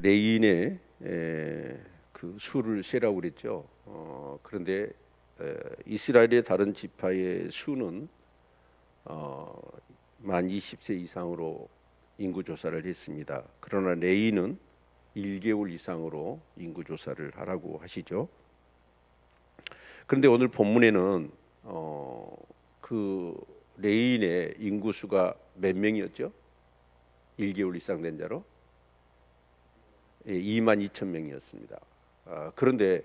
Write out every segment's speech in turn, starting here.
레인의 그 수를 세라고 그랬죠. 그런데 이스라엘의 다른 지파의 수는 만 20세 이상으로 인구 조사를 했습니다. 그러나 레인은 1개월 이상으로 인구 조사를 하라고 하시죠. 그런데 오늘 본문에는 그 레인의 인구 수가 몇 명이었죠? 1개월 이상 된 자로 22,000명이었습니다. 그런데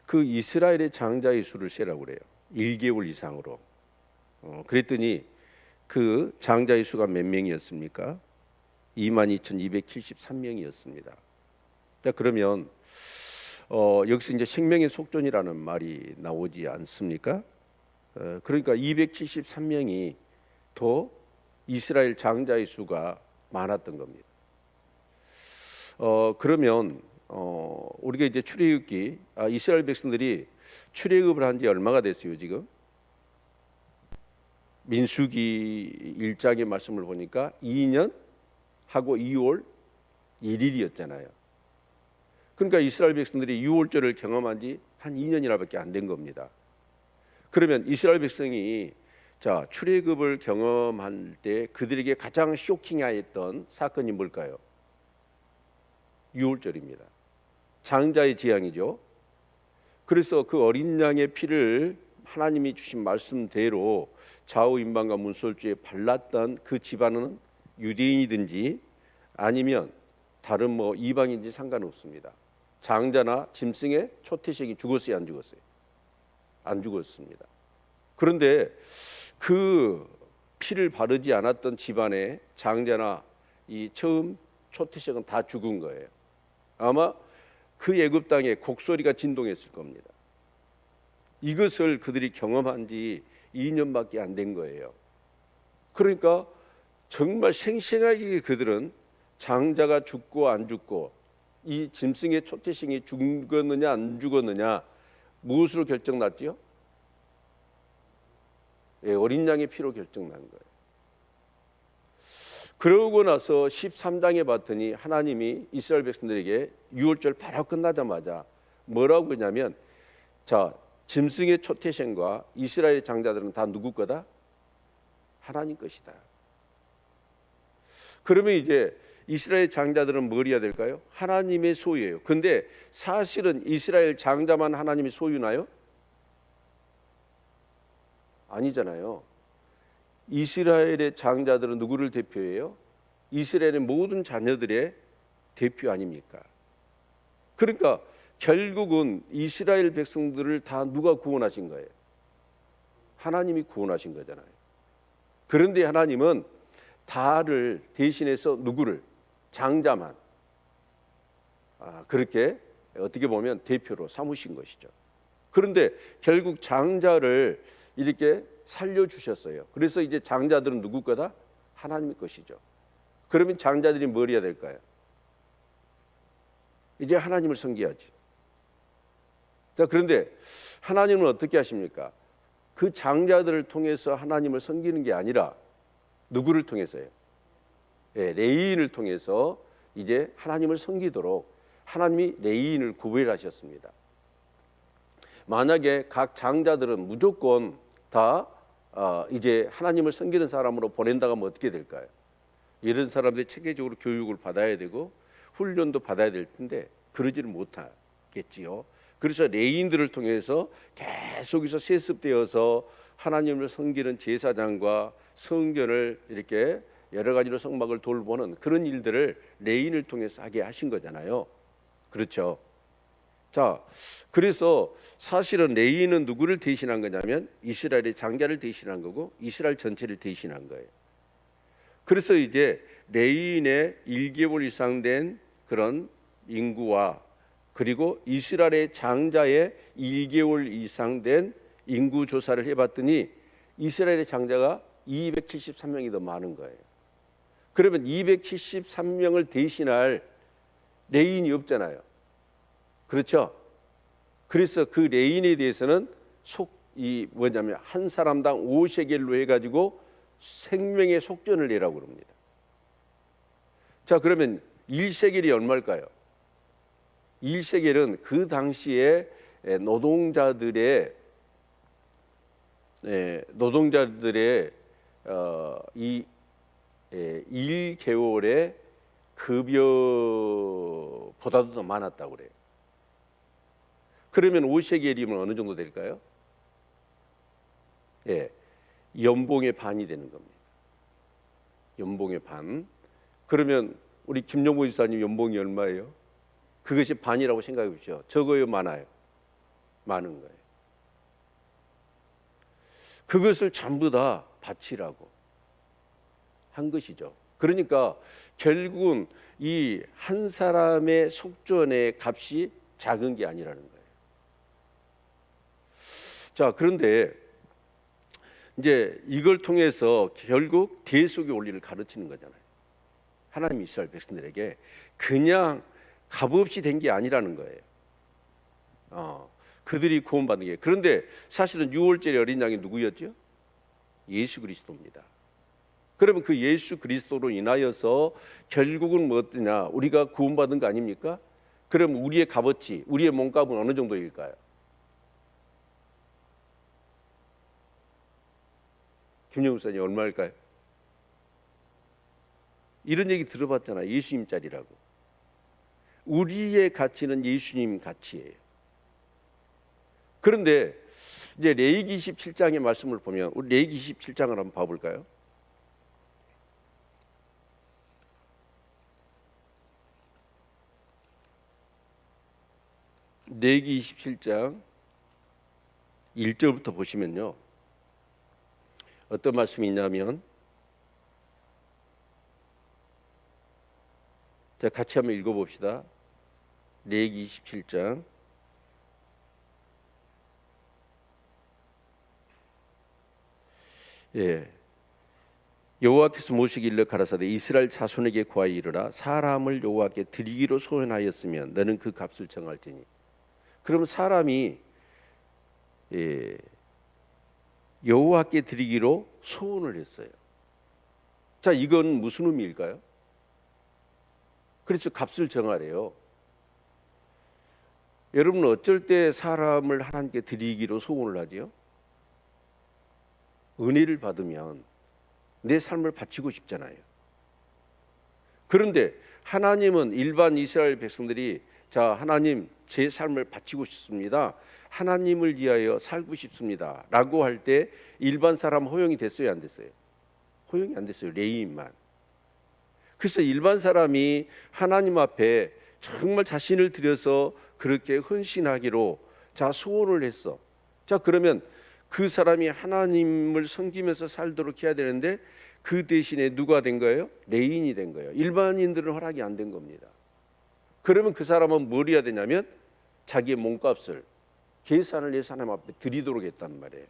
그 이스라엘의 장자의 수를 세라고 그래요. 1개월 이상으로. 그랬더니 그 장자의 수가 몇 명이었습니까? 22,273명이었습니다. 자, 그러면 여기서 이제 생명의 속전이라는 말이 나오지 않습니까? 그러니까 273명이 더 이스라엘 장자의 수가 많았던 겁니다. 그러면 우리가 이제 출애굽기 이스라엘 백성들이 출애굽을 한 지 얼마가 됐어요 지금? 민수기 1장의 말씀을 보니까 2년 하고 2월 1일이었잖아요. 그러니까 이스라엘 백성들이 6월절을 경험한 지 한 2년이나밖에 안 된 겁니다. 그러면 이스라엘 백성이 자 출애굽을 경험할 때 그들에게 가장 쇼킹하였던 사건이 뭘까요? 6월절입니다. 장자의 재앙이죠. 그래서 그 어린 양의 피를 하나님이 주신 말씀대로 좌우 임방과 문설주에 발랐던 그 집안은 유대인이든지 아니면 다른 뭐 이방인지 상관없습니다. 장자나 짐승의 초태생이 죽었어요, 안 죽었어요? 안 죽었습니다. 그런데 그 피를 바르지 않았던 집안의 장자나 이 처음 초태생은 다 죽은 거예요. 아마 그 애굽 땅에 곡소리가 진동했을 겁니다. 이것을 그들이 경험한 지 2년밖에 안 된 거예요. 그러니까 정말 생생하게 그들은 장자가 죽고 안 죽고 이 짐승의 초태생이 죽었느냐 안 죽었느냐 무엇으로 결정났지요? 어린 양의 피로 결정난 거예요. 그러고 나서 13장에 봤더니 하나님이 이스라엘 백성들에게 6월절 바로 끝나자마자 뭐라고 하냐면 자 짐승의 초태생과 이스라엘의 장자들은 다 누구 거다? 하나님 것이다. 그러면 이제 이스라엘 장자들은 뭘 해야 될까요? 하나님의 소유예요. 근데 사실은 이스라엘 장자만 하나님의 소유나요? 아니잖아요. 이스라엘의 장자들은 누구를 대표해요? 이스라엘의 모든 자녀들의 대표 아닙니까? 그러니까 결국은 이스라엘 백성들을 다 누가 구원하신 거예요? 하나님이 구원하신 거잖아요. 그런데 하나님은 다를 대신해서 누구를? 장자만 그렇게 어떻게 보면 대표로 삼으신 것이죠. 그런데 결국 장자를 이렇게 살려주셨어요. 그래서 이제 장자들은 누구 거다? 하나님의 것이죠. 그러면 장자들이 뭘 해야 될까요? 이제 하나님을 섬겨야지. 자, 그런데 하나님은 어떻게 하십니까? 그 장자들을 통해서 하나님을 섬기는 게 아니라 누구를 통해서요? 레위인을 통해서 이제 하나님을 섬기도록 하나님이 레위인을 구별하셨습니다. 만약에 각 장자들은 무조건 다 이제 하나님을 섬기는 사람으로 보낸다고 하면 어떻게 될까요? 이런 사람들이 체계적으로 교육을 받아야 되고 훈련도 받아야 될 텐데 그러지는 못하겠지요. 그래서 레위인들을 통해서 계속해서 세습되어서 하나님을 섬기는 제사장과 성전을 이렇게 여러 가지로 성막을 돌보는 그런 일들을 레위인을 통해서 하게 하신 거잖아요. 그렇죠? 자, 그래서 사실은 레위인은 누구를 대신한 거냐면 이스라엘의 장자를 대신한 거고 이스라엘 전체를 대신한 거예요. 그래서 이제 레위인의 1개월 이상 된 그런 인구와 그리고 이스라엘의 장자의 1개월 이상 된 인구 조사를 해봤더니 이스라엘의 장자가 273명이 더 많은 거예요. 그러면 273명을 대신할 레위인이 없잖아요. 그렇죠? 그래서 그 레위인에 대해서는 뭐냐면 한 사람당 5셰겔로 해가지고 생명의 속전을 내라고 그럽니다. 자, 그러면 1세겔이 얼마일까요? 1세겔은 그 당시에 노동자들의 이 1개월의 급여보다도 더 많았다고 그래요. 그러면 5세겔이면 어느 정도 될까요? 연봉의 반이 되는 겁니다. 연봉의 반. 그러면 우리 김용모 지사님 연봉이 얼마예요? 그것이 반이라고 생각해 보십시오. 적어요, 많아요? 많은 거예요. 그것을 전부 다 바치라고 한 것이죠. 그러니까 결국은 이 한 사람의 속전의 값이 작은 게 아니라는 거예요. 자, 그런데 이제 이걸 통해서 결국 대속의 원리를 가르치는 거잖아요. 하나님 이스라엘 백성들에게 그냥 값없이 된 게 아니라는 거예요. 그들이 구원받는 게. 그런데 사실은 6월절의 어린 양이 누구였죠? 예수 그리스도입니다. 그러면 그 예수 그리스도로 인하여서 결국은 뭐 어떠냐? 우리가 구원받은 거 아닙니까? 그럼 우리의 값어치, 우리의 몸값은 어느 정도일까요? 김영우 목사님 얼마일까요? 이런 얘기 들어봤잖아요. 예수님 짤이라고. 우리의 가치는 예수님 가치예요. 그런데 이제 레위기 27장의 말씀을 보면 우리 레위기 27장을 한번 봐볼까요? 레위기 27장 1절부터 보시면요. 어떤 말씀이 있냐면, 자, 같이 한번 읽어봅시다. 레위기 27장 여호와께서 모세에게 일러 가라사대 이스라엘 자손에게 구하여 이르라 사람을 여호와께 드리기로 소원하였으면 너는 그 값을 정할지니. 그러면 사람이 여호와께 드리기로 소원을 했어요. 자, 이건 무슨 의미일까요? 그래서 값을 정하래요. 여러분 어쩔 때 사람을 하나님께 드리기로 소원을 하지요? 은혜를 받으면 내 삶을 바치고 싶잖아요. 그런데 하나님은 일반 이스라엘 백성들이 자, 하나님 제 삶을 바치고 싶습니다. 하나님을 위하여 살고 싶습니다. 라고 할 때 일반 사람 허용이 됐어요, 안 됐어요? 허용이 안 됐어요. 레위인만. 그래서 일반 사람이 하나님 앞에 정말 자신을 들여서 그렇게 헌신하기로 자 소원을 했어. 자, 그러면 그 사람이 하나님을 섬기면서 살도록 해야 되는데 그 대신에 누가 된 거예요? 레위인이 된 거예요. 일반인들은 허락이 안 된 겁니다. 그러면 그 사람은 뭘 해야 되냐면 자기의 몸값을 계산을 해서 하나님 앞에 드리도록 했단 말이에요.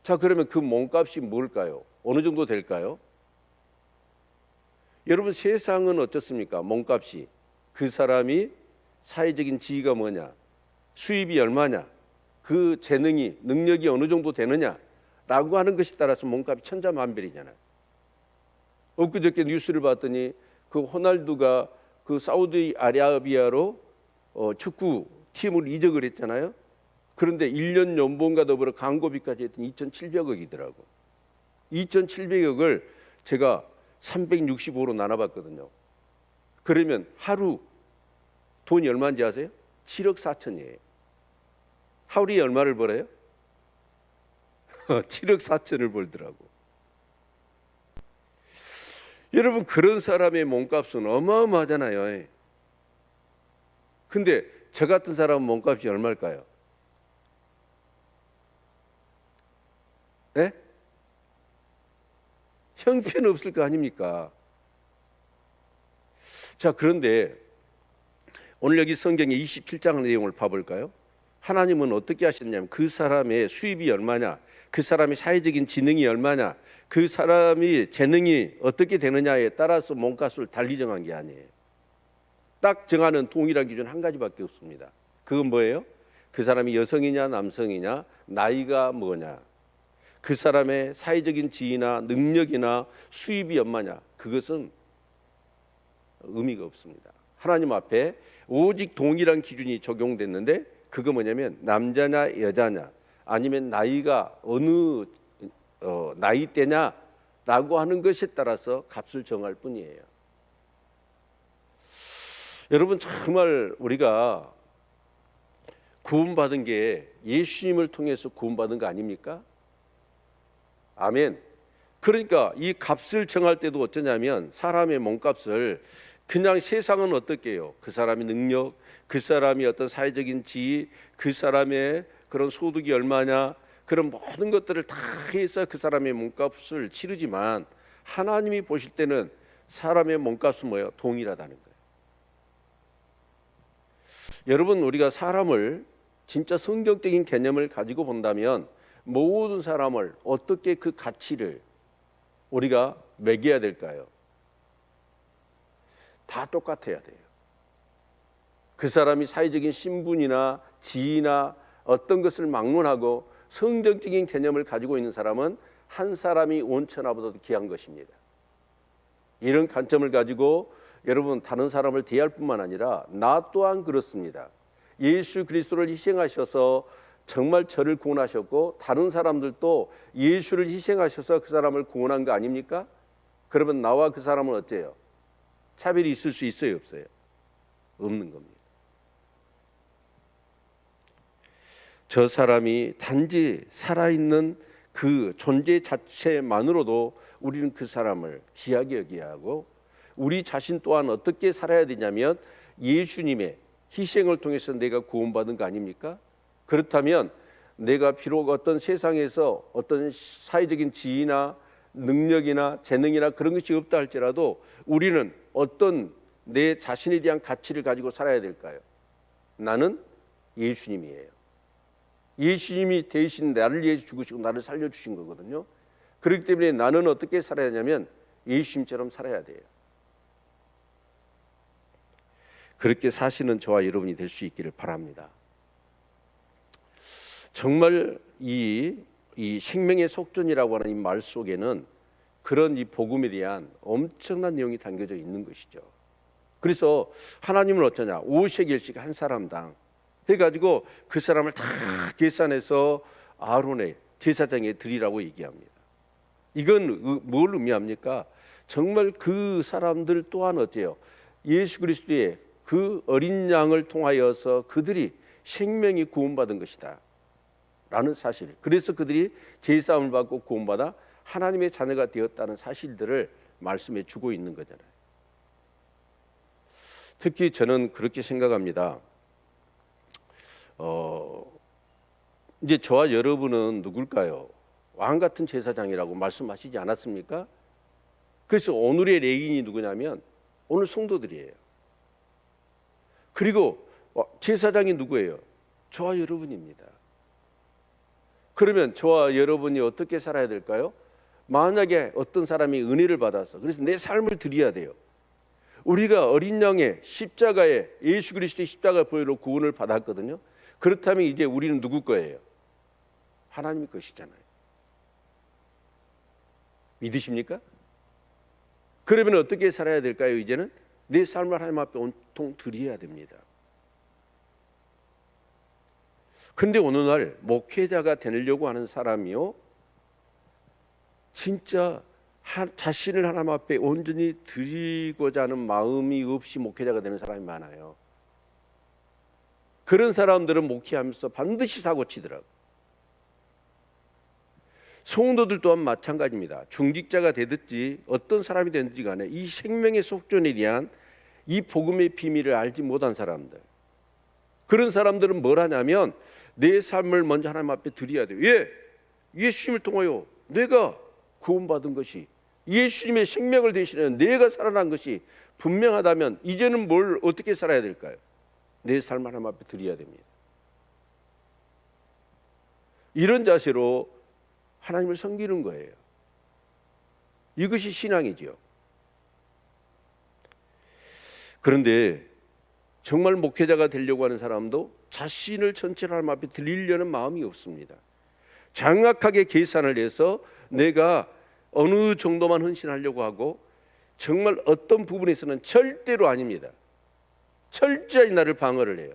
자, 그러면 그 몸값이 뭘까요? 어느 정도 될까요? 여러분 세상은 어떻습니까? 몸값이 그 사람이 사회적인 지위가 뭐냐, 수입이 얼마냐, 그 재능이 능력이 어느 정도 되느냐라고 하는 것에 따라서 몸값이 천차만별이잖아요. 엊그저께 뉴스를 봤더니 그 호날두가 그 사우디아라비아로 축구 팀을 이적을 했잖아요. 그런데 1년 연봉과 더불어 광고비까지 했더니 2,700억이더라고. 2,700억을 제가 365로 나눠봤거든요. 그러면 하루 돈이 얼마인지 아세요? 7억 4천이에요. 하루에 얼마를 벌어요? 7억 4천을 벌더라고. 여러분 그런 사람의 몸값은 어마어마하잖아요. 근데 저 같은 사람은 몸값이 얼마일까요? 네? 형편없을 거 아닙니까? 자, 그런데 오늘 여기 성경의 27장 내용을 봐볼까요? 하나님은 어떻게 하셨냐면 그 사람의 수입이 얼마냐, 그 사람의 사회적인 지능이 얼마냐, 그 사람이 재능이 어떻게 되느냐에 따라서 몸값을 달리 정한 게 아니에요. 딱 정하는 동일한 기준 한 가지밖에 없습니다. 그건 뭐예요? 그 사람이 여성이냐 남성이냐, 나이가 뭐냐, 그 사람의 사회적인 지위나 능력이나 수입이 얼마냐, 그것은 의미가 없습니다. 하나님 앞에 오직 동일한 기준이 적용됐는데 그거 뭐냐면 남자냐 여자냐 아니면 나이가 어느 나이대냐라고 하는 것에 따라서 값을 정할 뿐이에요. 여러분 정말 우리가 구원받은 게 예수님을 통해서 구원받은 거 아닙니까? 아멘. 그러니까 이 값을 정할 때도 어쩌냐면 사람의 몸값을 그냥 세상은 어떻게 해요? 그 사람의 능력, 그 사람이 어떤 사회적인 지위, 그 사람의 그런 소득이 얼마냐 그런 모든 것들을 다 해서 그 사람의 몸값을 치르지만 하나님이 보실 때는 사람의 몸값은 뭐예요? 동일하다는 거예요. 여러분 우리가 사람을 진짜 성경적인 개념을 가지고 본다면 모든 사람을 어떻게 그 가치를 우리가 매겨야 될까요? 다 똑같아야 돼요. 그 사람이 사회적인 신분이나 지위나 어떤 것을 막론하고 성경적인 개념을 가지고 있는 사람은 한 사람이 온천하보다도 귀한 것입니다. 이런 관점을 가지고 여러분 다른 사람을 대할 뿐만 아니라 나 또한 그렇습니다. 예수 그리스도를 희생하셔서 정말 저를 구원하셨고 다른 사람들도 예수를 희생하셔서 그 사람을 구원한 거 아닙니까? 그러면 나와 그 사람은 어째요? 차별이 있을 수 있어요, 없어요? 없는 겁니다. 저 사람이 단지 살아있는 그 존재 자체만으로도 우리는 그 사람을 귀하게 여겨야 하고 우리 자신 또한 어떻게 살아야 되냐면 예수님의 희생을 통해서 내가 구원받은 거 아닙니까? 그렇다면 내가 비록 어떤 세상에서 어떤 사회적인 지위나 능력이나 재능이나 그런 것이 없다 할지라도 우리는 어떤 내 자신에 대한 가치를 가지고 살아야 될까요? 나는 예수님이에요. 예수님이 대신 나를 위해 죽으시고 나를 살려주신 거거든요. 그렇기 때문에 나는 어떻게 살아야 하냐면 예수님처럼 살아야 돼요. 그렇게 사시는 저와 여러분이 될 수 있기를 바랍니다. 정말 이 생명의 속전이라고 하는 이 말 속에는 그런 이 복음에 대한 엄청난 내용이 담겨져 있는 것이죠. 그래서 하나님은 어쩌냐 5세겔씩 한 사람당 해가지고 그 사람을 다 계산해서 아론의 제사장에 드리라고 얘기합니다. 이건 뭘 의미합니까? 정말 그 사람들 또한 어때요? 예수 그리스도의 그 어린 양을 통하여서 그들이 생명이 구원받은 것이다 라는 사실, 그래서 그들이 제사함을 받고 구원받아 하나님의 자녀가 되었다는 사실들을 말씀해 주고 있는 거잖아요. 특히 저는 그렇게 생각합니다. 이제 저와 여러분은 누굴까요? 왕 같은 제사장이라고 말씀하시지 않았습니까? 그래서 오늘의 레인이 누구냐면 오늘 성도들이에요. 그리고 제사장이 누구예요? 저와 여러분입니다. 그러면 저와 여러분이 어떻게 살아야 될까요? 만약에 어떤 사람이 은혜를 받아서 그래서 내 삶을 드려야 돼요. 우리가 어린 양의 십자가에 예수 그리스도의 십자가 보혈로 구원을 받았거든요. 그렇다면 이제 우리는 누구 거예요? 하나님 것이잖아요. 믿으십니까? 그러면 어떻게 살아야 될까요? 이제는 내 삶을 하나님 앞에 온통 드려야 됩니다. 그런데 어느 날 목회자가 되려고 하는 사람이요, 진짜 자신을 하나님 앞에 온전히 드리고자 하는 마음이 없이 목회자가 되는 사람이 많아요. 그런 사람들은 목회하면서 반드시 사고치더라고요. 성도들 또한 마찬가지입니다. 중직자가 되든지 어떤 사람이 되든지 간에 이 생명의 속전에 대한 이 복음의 비밀을 알지 못한 사람들, 그런 사람들은 뭘 하냐면 내 삶을 먼저 하나님 앞에 드려야 돼요. 예수님을 통하여 내가 구원받은 것이, 예수님의 생명을 대신하여 내가 살아난 것이 분명하다면 이제는 뭘 어떻게 살아야 될까요? 내 삶을 하나님 앞에 드려야 됩니다. 이런 자세로 하나님을 섬기는 거예요. 이것이 신앙이죠. 그런데 정말 목회자가 되려고 하는 사람도 자신을 전체로 하나님 앞에 드리려는 마음이 없습니다. 정확하게 계산을 해서 내가 어느 정도만 헌신하려고 하고 정말 어떤 부분에서는 절대로 아닙니다. 철저히 나를 방어를 해요.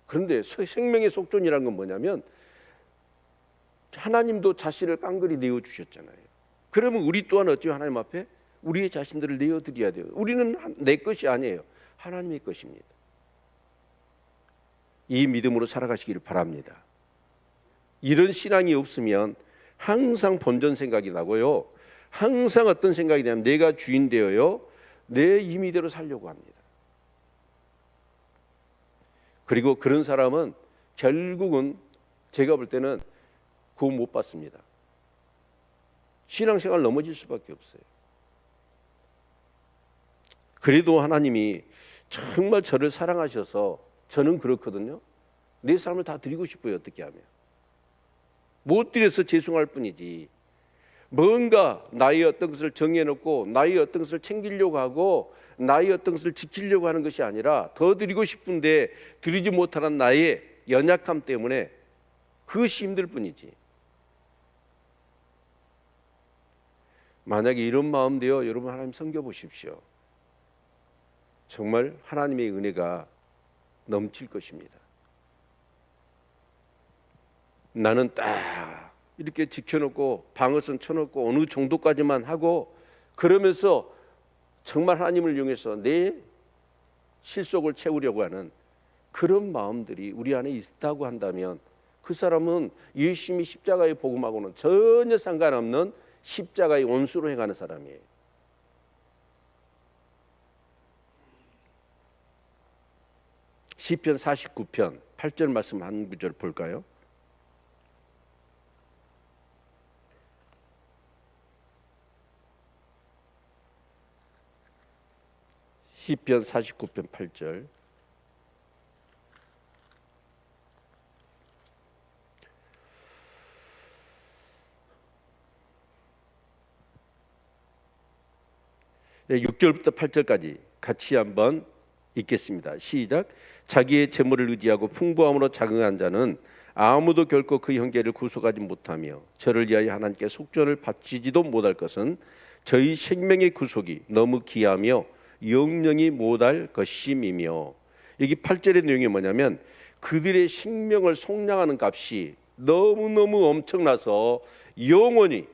그런데 생명의 속전이라는 건 뭐냐면 하나님도 자신을 깡그리 내어주셨잖아요. 그러면 우리 또한 어찌 하나님 앞에 우리의 자신들을 내어드려야 돼요. 우리는 내 것이 아니에요. 하나님의 것입니다. 이 믿음으로 살아가시기를 바랍니다. 이런 신앙이 없으면 항상 본전 생각이 나고요. 항상 어떤 생각이 나면 내가 주인 되어요. 내 임의대로 살려고 합니다. 그리고 그런 사람은 결국은 제가 볼 때는 구원 못 받습니다. 신앙생활 넘어질 수밖에 없어요. 그래도 하나님이 정말 저를 사랑하셔서 저는 그렇거든요. 내 삶을 다 드리고 싶어요. 어떻게 하면. 못 드려서 죄송할 뿐이지. 뭔가 나의 어떤 것을 정해놓고 나의 어떤 것을 챙기려고 하고 나의 어떤 것을 지키려고 하는 것이 아니라 더 드리고 싶은데 드리지 못하는 나의 연약함 때문에 그것이 힘들 뿐이지. 만약에 이런 마음 되어 여러분 하나님 섬겨보십시오. 정말 하나님의 은혜가 넘칠 것입니다. 나는 딱 이렇게 지켜놓고 방어선 쳐놓고 어느 정도까지만 하고 그러면서 정말 하나님을 이용해서 내 실속을 채우려고 하는 그런 마음들이 우리 안에 있다고 한다면 그 사람은 예수님이 십자가의 복음하고는 전혀 상관없는 십자가의 원수로 행하는 사람이에요. 시편 49편 8절 말씀 한 구절 볼까요? 시편 49편 8절. 네, 6절부터 8절까지 같이 한번 읽겠습니다. 시작. 자기의 재물을 의지하고 풍부함으로 자긍한 자는 아무도 결코 그 형제를 구속하지 못하며 저를 위하여 하나님께 속전을 바치지도 못할 것은 저희 생명의 구속이 너무 귀하며 영영이 못할 것임이며. 여기 8절의 내용이 뭐냐면 그들의 생명을 속량하는 값이 너무너무 엄청나서 영원히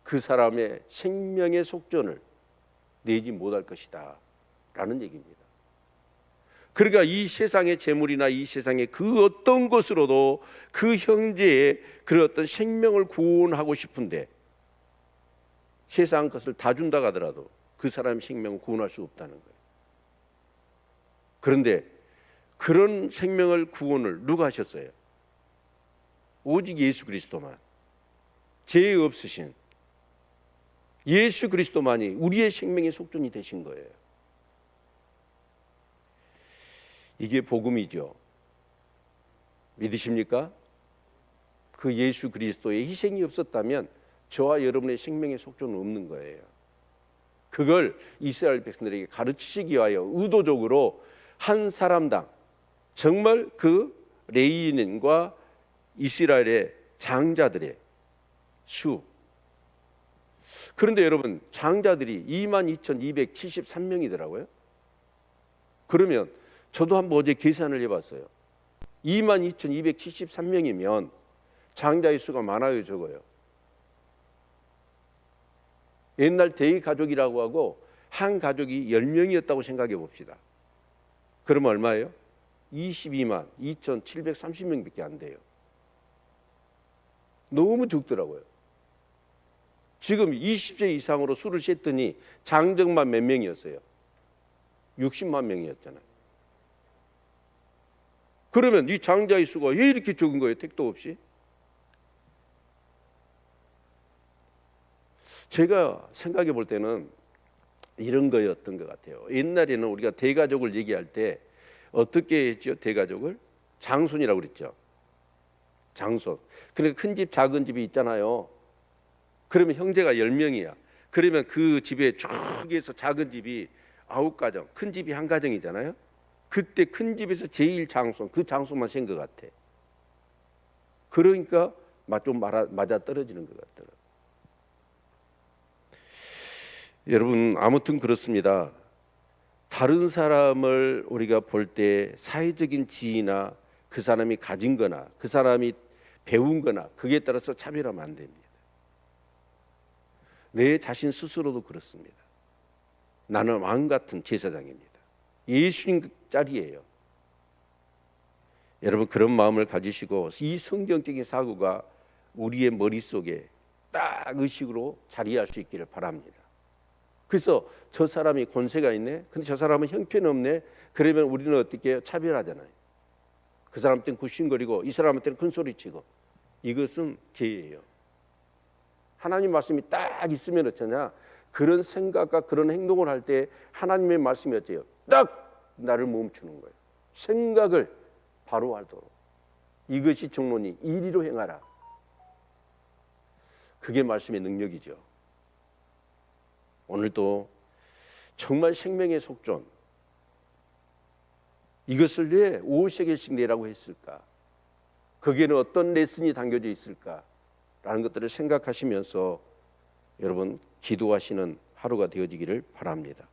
그 사람의 생명의 속전을 내지 못할 것이다 라는 얘기입니다. 그러니까 이 세상의 재물이나 이 세상의 그 어떤 것으로도 그 형제의 그 어떤 생명을 구원하고 싶은데 세상 것을 다 준다 하더라도 그 사람의 생명을 구원할 수 없다는 거예요. 그런데 그런 생명을 구원을 누가 하셨어요? 오직 예수 그리스도만. 죄 없으신 예수 그리스도만이 우리의 생명의 속전이 되신 거예요. 이게 복음이죠. 믿으십니까? 그 예수 그리스도의 희생이 없었다면 저와 여러분의 생명의 속전은 없는 거예요. 그걸 이스라엘 백성들에게 가르치시기 위하여 의도적으로 한 사람당 정말 그 레위인과 이스라엘의 장자들의 수. 그런데 여러분 장자들이 22,273명이더라고요. 그러면 저도 한번 어제 계산을 해봤어요. 22,273명이면 장자의 수가 많아요, 적어요? 옛날 대가족이라고 하고 한 가족이 10명이었다고 생각해 봅시다. 그러면 얼마예요? 22만 2,730명밖에 안 돼요. 너무 적더라고요. 지금 20세 이상으로 수를 셌더니 장정만 몇 명이었어요? 60만 명이었잖아요. 그러면 이 장자의 수가 왜 이렇게 적은 거예요? 택도 없이? 제가 생각해 볼 때는 이런 거였던 것 같아요. 옛날에는 우리가 대가족을 얘기할 때 어떻게 했죠? 대가족을? 장손이라고 그랬죠. 장손. 그러니까 큰 집, 작은 집이 있잖아요. 그러면 형제가 10명이야. 그러면 그 집에 쭉에서 작은 집이 9가정, 큰 집이 한 가정이잖아요. 그때 큰 집에서 제일 장손, 그 장손만 센 것 같아. 그러니까 좀 맞아 떨어지는 것 같더라고요. 여러분 아무튼 그렇습니다. 다른 사람을 우리가 볼 때 사회적인 지위나 그 사람이 가진 거나 그 사람이 배운 거나 그에 따라서 차별하면 안 됩니다. 내 자신 스스로도 그렇습니다. 나는 왕 같은 제사장입니다. 예수님 짤이에요. 여러분 그런 마음을 가지시고 이 성경적인 사고가 우리의 머릿속에 딱 의식으로 자리할 수 있기를 바랍니다. 그래서 저 사람이 권세가 있네. 근데 저 사람은 형편없네. 그러면 우리는 어떻게 해요? 차별하잖아요. 그 사람한테는 굽신거리고 이 사람한테는 큰소리치고. 이것은 죄예요. 하나님 말씀이 딱 있으면 어쩌냐? 그런 생각과 그런 행동을 할 때 하나님의 말씀이 어때요? 딱 나를 멈추는 거예요. 생각을 바로 하도록. 이것이 정론이 이리로 행하라. 그게 말씀의 능력이죠. 오늘도 정말 생명의 속전, 이것을 왜 5세겔씩 내라고 했을까? 거기에는 어떤 레슨이 담겨져 있을까? 라는 것들을 생각하시면서 여러분 기도하시는 하루가 되어지기를 바랍니다.